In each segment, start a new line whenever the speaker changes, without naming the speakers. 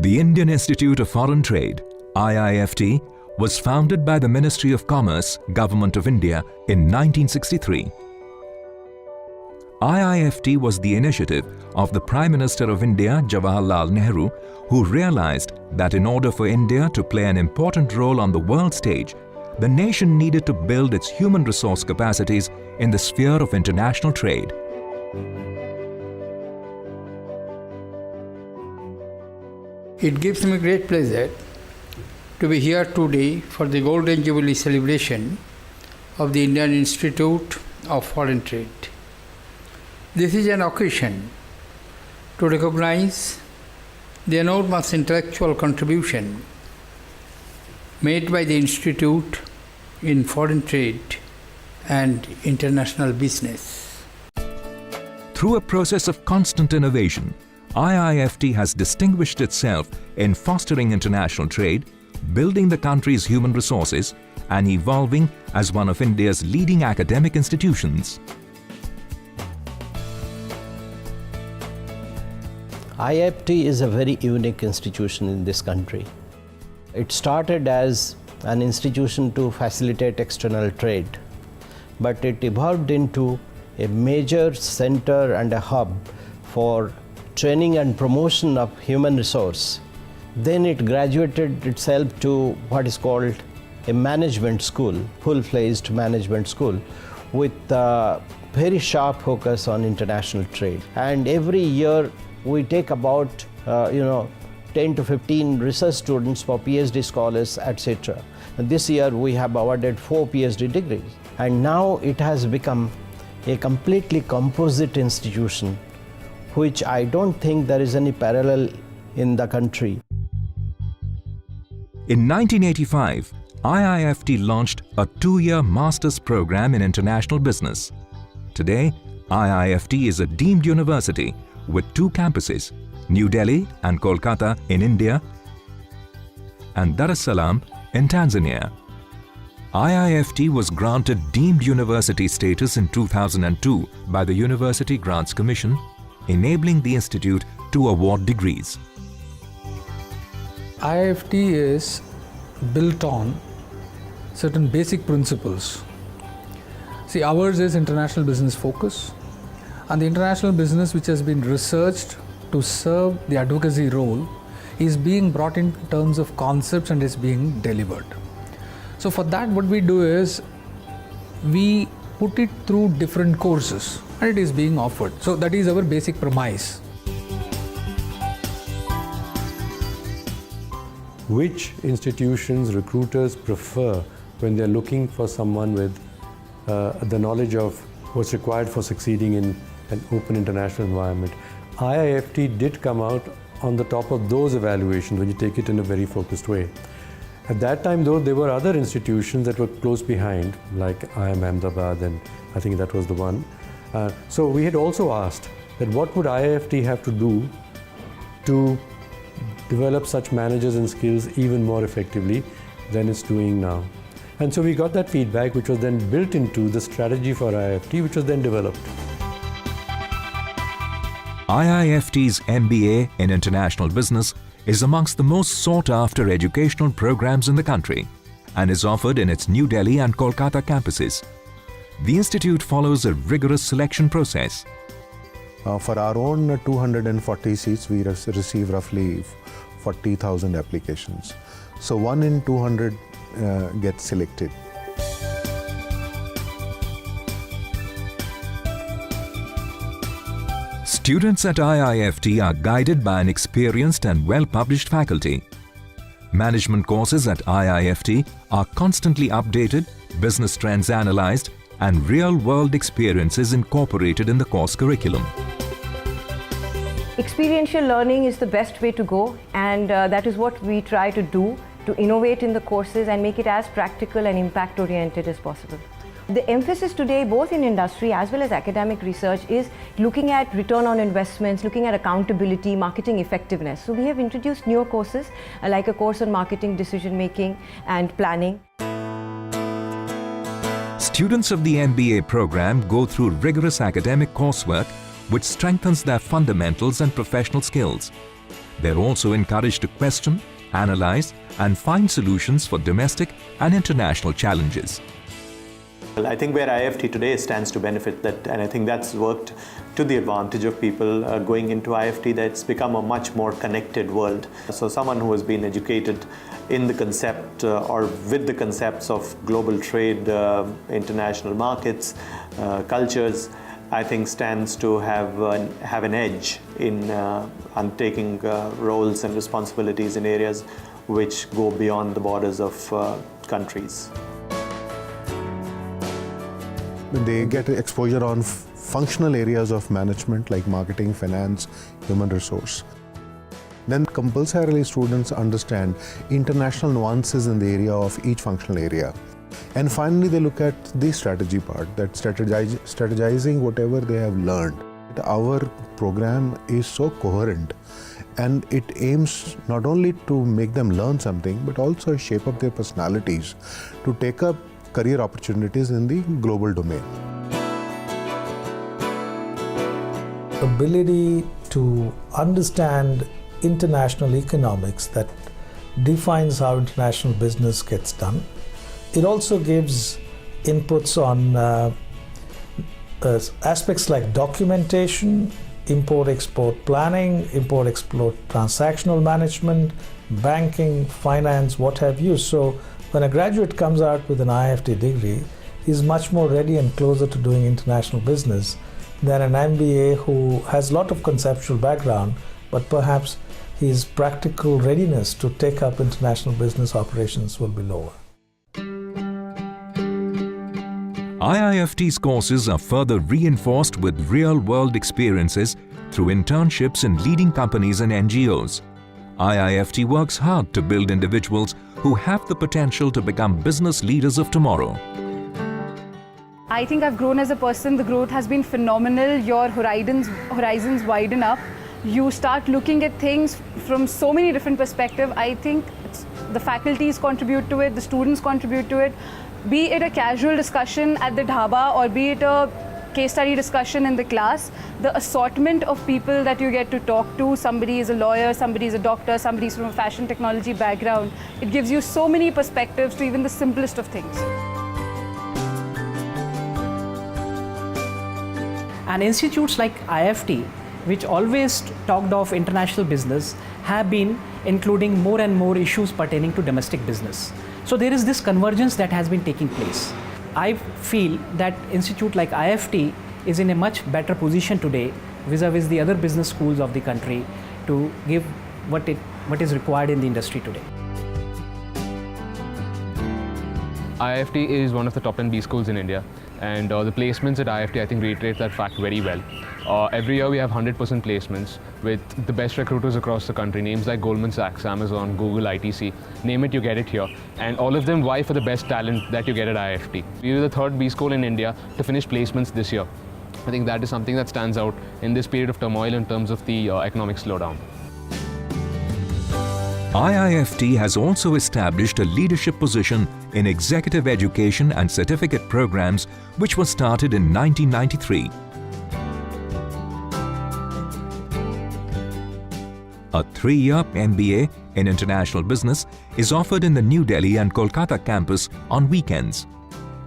The Indian Institute of Foreign Trade, IIFT, was founded by the Ministry of Commerce, Government of India in 1963. IIFT was the initiative of the Prime Minister of India, Jawaharlal Nehru, who realized that in order for India to play an important role on the world stage, the nation needed to build its human resource capacities in the sphere of international trade.
It gives me great pleasure to be here today for the Golden Jubilee celebration of the Indian Institute of Foreign Trade. This is an occasion to recognize the enormous intellectual contribution made by the Institute in foreign trade and international business.
Through a process of constant innovation, IIFT has distinguished itself in fostering international trade, building the country's human resources, and evolving as one of India's leading academic institutions.
IIFT is a very unique institution in this country. It started as an institution to facilitate external trade, but it evolved into a major center and a hub for training and promotion of human resource. Then it graduated itself to what is called a management school, full-fledged management school, with a very sharp focus on international trade. And every year we take about 10 to 15 research students for PhD scholars, etc. And this year we have awarded 4 PhD degrees. And now it has become a completely composite institution, which I don't think there is any parallel in the country.
In 1985, IIFT launched a 2-year master's program in international business. Today, IIFT is a deemed university with 2 campuses, New Delhi and Kolkata in India and Dar es Salaam in Tanzania. IIFT was granted deemed university status in 2002 by the University Grants Commission, enabling the institute to award degrees.
IIFT is built on certain basic principles. See, ours is international business focus, and the international business which has been researched to serve the advocacy role is being brought in terms of concepts and is being delivered. So for that, what we do is we put it through different courses and it is being offered. So that is our basic premise.
Which institutions recruiters prefer when they're looking for someone with the knowledge of what's required for succeeding in an open international environment? IIFT did come out on the top of those evaluations when you take it in a very focused way. At that time, though, there were other institutions that were close behind, like IIM Ahmedabad, and I think that was the one. So we had also asked that what would IIFT have to do to develop such managers and skills even more effectively than it's doing now. And so we got that feedback, which was then built into the strategy for IIFT, which was then developed.
IIFT's MBA in International Business is amongst the most sought-after educational programs in the country and is offered in its New Delhi and Kolkata campuses. The institute follows a rigorous selection process.
For our own 240 seats, we receive roughly 40,000 applications. So 1 in 200 gets selected.
Students at IIFT are guided by an experienced and well-published faculty. Management courses at IIFT are constantly updated, business trends analyzed, and real-world experiences incorporated in the course curriculum.
Experiential learning is the best way to go, and that is what we try to do, to innovate in the courses and make it as practical and impact-oriented as possible. The emphasis today, both in industry as well as academic research, is looking at return on investments, looking at accountability, marketing effectiveness. So we have introduced newer courses like a course on marketing decision making and planning.
Students of the MBA program go through rigorous academic coursework which strengthens their fundamentals and professional skills. They're also encouraged to question, analyze, and find solutions for domestic and international challenges.
Well, I think where IIFT today stands to benefit that, and I think that's worked to the advantage of people going into IIFT, that it's become a much more connected world. So someone who has been educated in the concept or with the concepts of global trade, international markets, cultures, I think stands to have an edge in undertaking roles and responsibilities in areas which go beyond the borders of countries.
They get exposure on functional areas of management like marketing, finance, human resource. Then compulsorily students understand international nuances in the area of each functional area. And finally they look at the strategy part, that strategizing whatever they have learned. Our program is so coherent and it aims not only to make them learn something but also shape up their personalities to take up career opportunities in the global domain.
Ability to understand international economics that defines how international business gets done. It also gives inputs on aspects like documentation, import-export planning, import-export transactional management, banking, finance, what have you. So when a graduate comes out with an IIFT degree, he's much more ready and closer to doing international business than an MBA who has a lot of conceptual background, but perhaps his practical readiness to take up international business operations will be lower.
IIFT's courses are further reinforced with real-world experiences through internships in leading companies and NGOs. IIFT works hard to build individuals who have the potential to become business leaders of tomorrow.
I think I've grown as a person. The growth has been phenomenal. Your horizons widen up. You start looking at things from so many different perspectives. I think the faculties contribute to it, the students contribute to it. Be it a casual discussion at the dhaba or be it a case study discussion in the class, the assortment of people that you get to talk to, somebody is a lawyer, somebody is a doctor, somebody is from a fashion technology background, it gives you so many perspectives to even the simplest of things.
And institutes like IIFT, which always talked of international business, have been including more and more issues pertaining to domestic business. So there is this convergence that has been taking place. I feel that institute like IIFT is in a much better position today vis-a-vis the other business schools of the country to give what is required in the industry today.
IIFT is one of the top 10 B schools in India, and the placements at IIFT I think reiterate that fact very well. Every year we have 100% placements with the best recruiters across the country, names like Goldman Sachs, Amazon, Google, ITC, name it, you get it here. And all of them vie for the best talent that you get at IIFT. We were the third B school in India to finish placements this year. I think that is something that stands out in this period of turmoil in terms of the economic slowdown.
IIFT has also established a leadership position in executive education and certificate programs which was started in 1993. A 3-year MBA in International Business is offered in the New Delhi and Kolkata campus on weekends.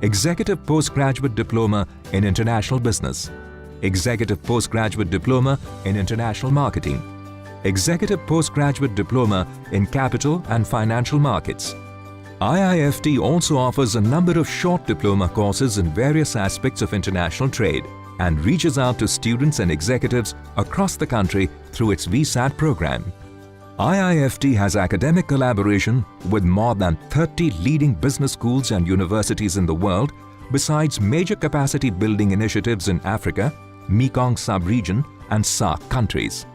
Executive Postgraduate Diploma in International Business. Executive Postgraduate Diploma in International Marketing. Executive Postgraduate Diploma in Capital and Financial Markets. IIFT also offers a number of short diploma courses in various aspects of international trade and reaches out to students and executives across the country through its VSAT program. IIFT has academic collaboration with more than 30 leading business schools and universities in the world, besides major capacity building initiatives in Africa, Mekong sub-region and SAARC countries.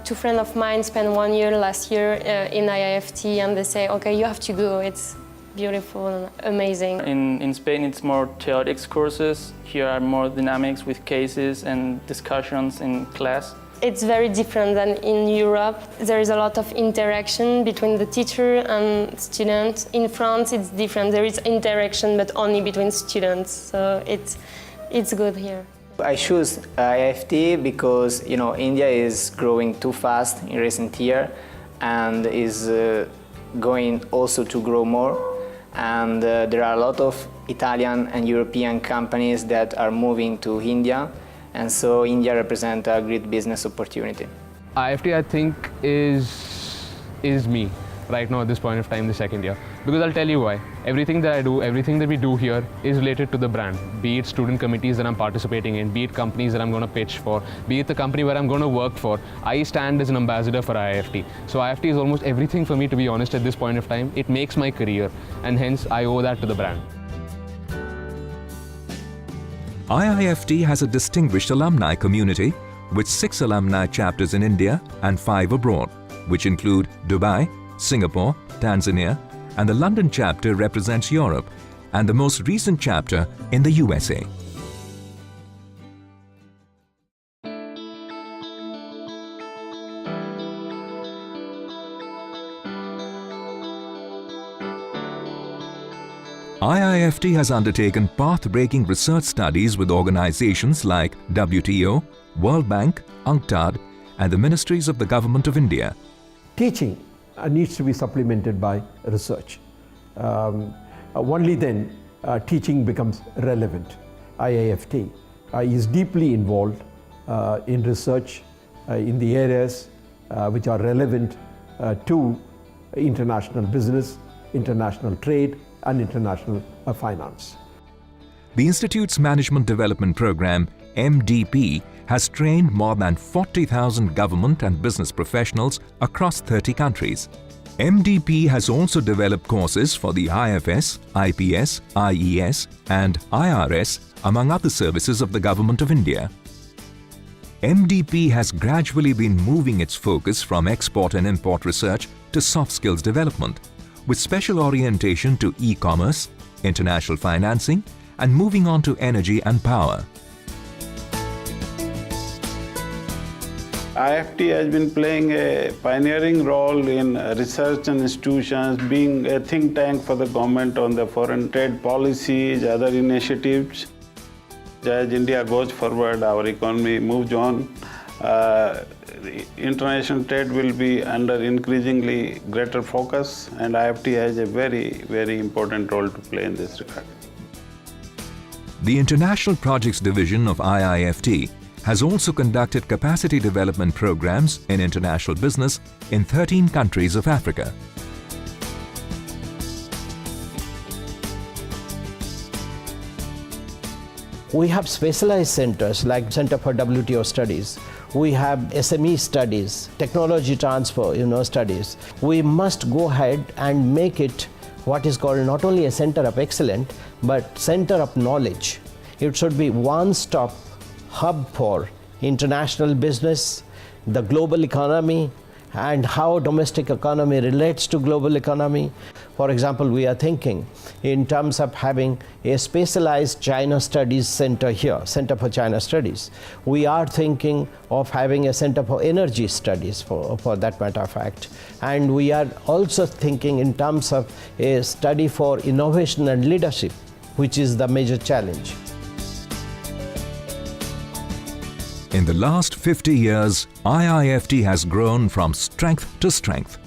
Two friends of mine spent 1 year last year in IIFT, and they say, okay, you have to go, it's beautiful and amazing.
In Spain it's more theoretics courses, here are more dynamics with cases and discussions in class.
It's very different than in Europe. There is a lot of interaction between the teacher and student. In France it's different, there is interaction but only between students, so it's good here.
I choose IIFT because India is growing too fast in recent years and is going also to grow more. And there are a lot of Italian and European companies that are moving to India, and so India represents a great business opportunity.
IIFT, I think, is me right now at this point of time, the second year. Because I'll tell you why. Everything that I do, everything that we do here is related to the brand. Be it student committees that I'm participating in, be it companies that I'm going to pitch for, be it the company where I'm going to work for. I stand as an ambassador for IIFT. So IIFT is almost everything for me, to be honest, at this point of time. It makes my career, and hence I owe that to the brand.
IIFT has a distinguished alumni community with 6 alumni chapters in India and 5 abroad, which include Dubai, Singapore, Tanzania, and the London chapter represents Europe, and the most recent chapter in the USA. IIFT has undertaken path-breaking research studies with organizations like WTO, World Bank, UNCTAD, and the ministries of the Government of India.
Teaching needs to be supplemented by research. Only then teaching becomes relevant. IIFT is deeply involved in research in the areas which are relevant to international business, international trade, and international finance.
The Institute's Management Development Program, MDP, has trained more than 40,000 government and business professionals across 30 countries. MDP has also developed courses for the IFS, IPS, IES, and IRS, among other services of the Government of India. MDP has gradually been moving its focus from export and import research to soft skills development, with special orientation to e-commerce, international financing, and moving on to energy and power.
IIFT has been playing a pioneering role in research and institutions, being a think tank for the government on the foreign trade policies, other initiatives. As India goes forward, our economy moves on. International trade will be under increasingly greater focus, and IIFT has a very, very important role to play in this regard.
The International Projects Division of IIFT has also conducted capacity development programs in international business in 13 countries of Africa.
We have specialized centers like Center for WTO Studies. We have SME studies, technology transfer, studies. We must go ahead and make it what is called not only a center of excellence, but center of knowledge. It should be one-stop hub for international business, the global economy, and how domestic economy relates to global economy. For example, we are thinking in terms of having a specialized China Studies Center here, Center for China Studies. We are thinking of having a Center for Energy Studies for that matter of fact. And we are also thinking in terms of a study for innovation and leadership, which is the major challenge.
In the last 50 years, IIFT has grown from strength to strength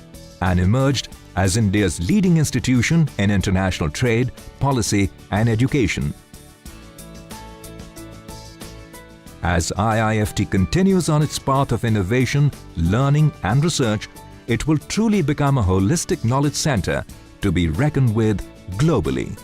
and emerged as India's leading institution in international trade, policy, and education. As IIFT continues on its path of innovation, learning, and research, it will truly become a holistic knowledge center to be reckoned with globally.